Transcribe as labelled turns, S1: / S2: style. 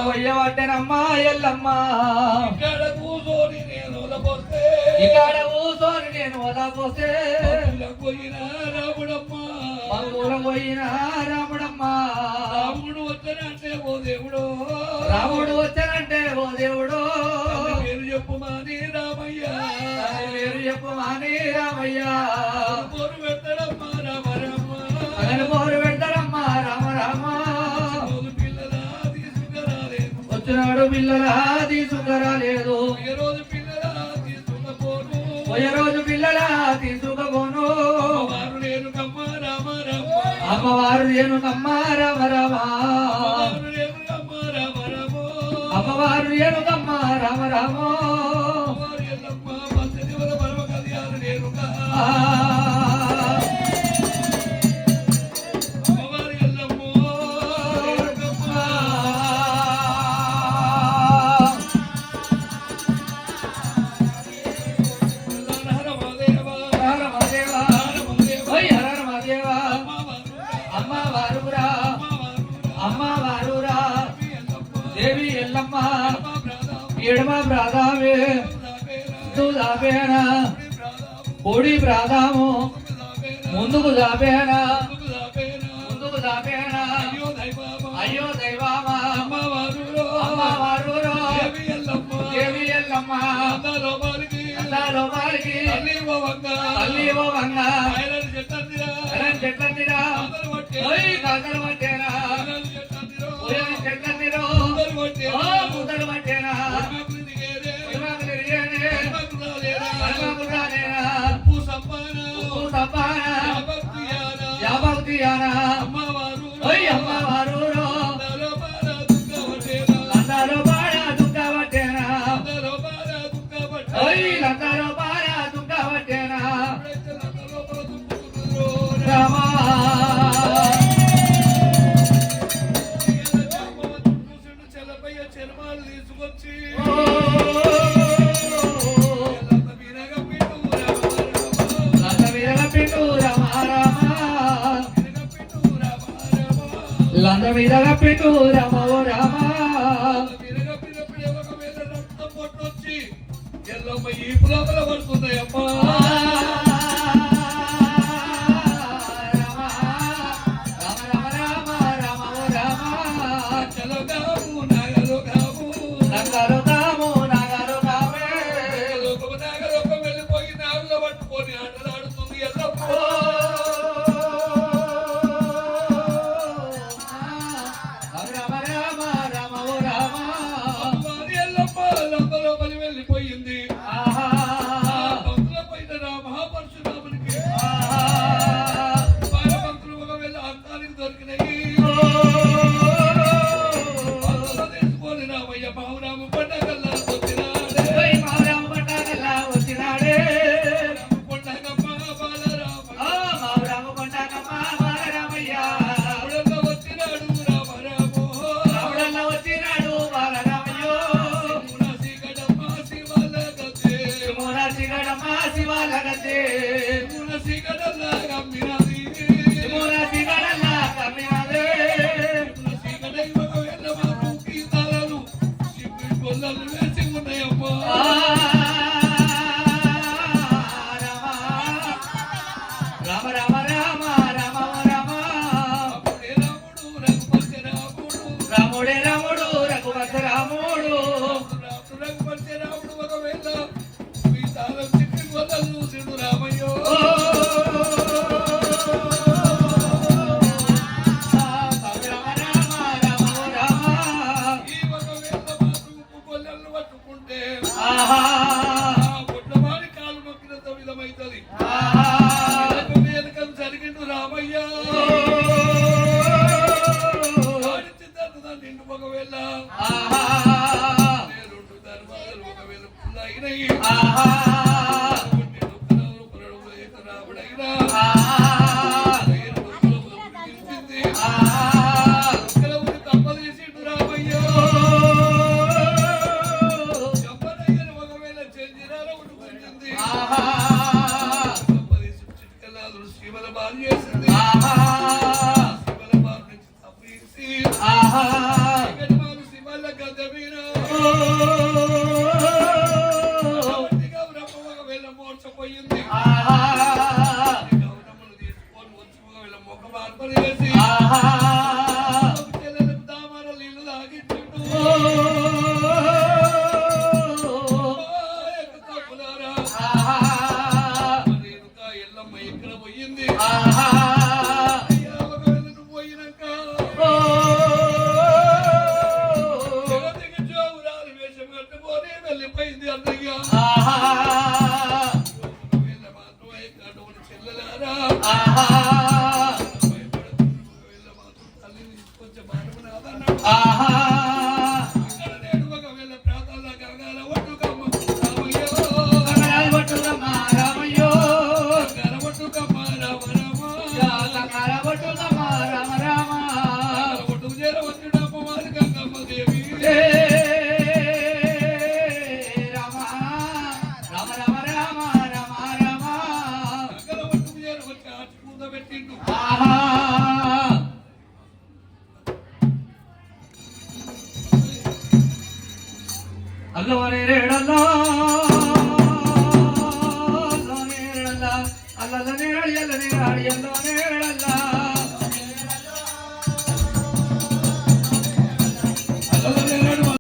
S1: పొయ్యబట్టెనమ్మా ఎల్లమ్మ ఇక్కడ కూసోని నేను వదపోతే పోయినా రాముడమ్మా రాముడు వచ్చానంటే ఓ దేవుడు పేరు చెప్పుమాని రామయ్య పోరు పెడతాడమ్మా రామ వచ్చినాడు పిల్లలా తీసుకురాలేదు రోజు పిల్లలా తీసుకపోను అమ్మవారు రేణుకమ్మ రామ రామ అమ్మవారు రేణుకమ్మ రామ రామ ఎడమ ప్రాధామే దాపేనా పొడి ప్రాధాము ముందుకు దాపేనా అయ్యో దైవామా అమ్మవారు దేవి ఎల్లమ్మ లోపలికి అల్లివో వంగ చెట్లందిరా కాకలు పట్టేనా చెట్లందిరో ముద్దలు పట్టేనా అమ్మవారు లందరూ బాగా దుఃఖ పట్టేనా లందరూ బాగా దుఃఖ పట్టేనా రామా తీసుకొచ్చి లంద మీద పెట్టు రామ రామ ఎల్లమ్మ ఈ పులోపల పడుతున్నాయి అమ్మా నగలో కాము వెళ్ళిపోయింది
S2: ఆహా
S1: భక్తుల పైన మహాపరశురామునికి భక్తులు ఒకవేళ అంతానికి దొరికినాయి తీసుకొని రామయ్య బాబురాము పండగల్లా వచ్చినాడే
S2: మారామ పట్టాకల్లా వచ్చినాడే
S1: కొండగమ్మ బాలరామ
S2: మారామ పట్టాకమ్మ బాలరామయ్య
S1: వచ్చినాడు రామరామో
S2: రాముడల్లా వచ్చినాడు బాలరామయ్యో
S1: శిగడమ్మ శివాల గదే
S2: సిగడమ్మ శివాల గద్దే
S1: శిగడల్లా గమ్మినది
S2: సిగడల్లా కమ్మినదే
S1: శిగడై ఒకవేళ మాకు గీతాలను చిప్పి గొల్లలు వేసి ఉన్నాయమ్మా
S2: రామ రామ రామ రామ రామ
S1: అప్పుడే రాముడు రఘుపతి రాముడు
S2: రాముడే రాముడు రఘుపతి రాముడు
S1: రఘుపతి రాముడు ఒకవేళ గీతాలను చిప్పి గొల్లలు చూసిండు రామయ్యో ఈ ఒకవేళ మాకు గొల్లలను పట్టుకుంటే పుట్టవాడి కాలు మొక్కినంత విధమైతది వెనకం జరిగిండు రామయ్య నిండు ఒకవేళ రెండు ధర్మాలు ఒకవేళ అయినాయి రాముడైనా తప్పలు చేసిండు రామయ్య చెప్పనయ్యను ఒకవేళ చెందినారా ఉండుకుంటుంది శివల బాధ చేసింది శివల బాధ నుంచి తప్పించి శివల గద్ద మీద గౌరమ్మ ఒకవేళ మోర్చపోయింది గౌరమ్మను తీసుకొని వచ్చి ఒకవేళ మొక్క మార్పలు చేసి చెల్లెలకు దామార నీళ్లు తాగించుంటూ తప్పులారా రేణుక ఎల్లమ్మ ఎక్కడ పోయింది అయ్యా ఒకవేళ నువ్వు పోయినాక జగతికి జోగురాలు వేషం కట్టుకొని వెళ్ళిపోయింది అన్నయ్య ఒకవేళ మాత్రం అటువంటి చెల్లెలారా ఒకవేళ మాత్రం తల్లిని తీసుకొచ్చే బాధమన్నాడు ఇక్కడ నేను ఒకవేళ ప్రాంతాల్లో గరగాల ఒట్టుకమ్మ రామయ్యో
S2: బట్టుకమ్మ రామయ్యో
S1: గరవట్టుకమ్మ రామ రామ
S2: బట్టుకమ్మ రామ రామ
S1: ఒట్టుకు చేరవచ్చుడమ్మ వారి గంగమ్మ దేవి
S2: రామ రామ రామ రామ రామ రామ
S1: గంగల ఒట్టుకు చేరవచ్చి ఆచి పూత పెట్టిండు
S2: అల్లవరే రేడల్లా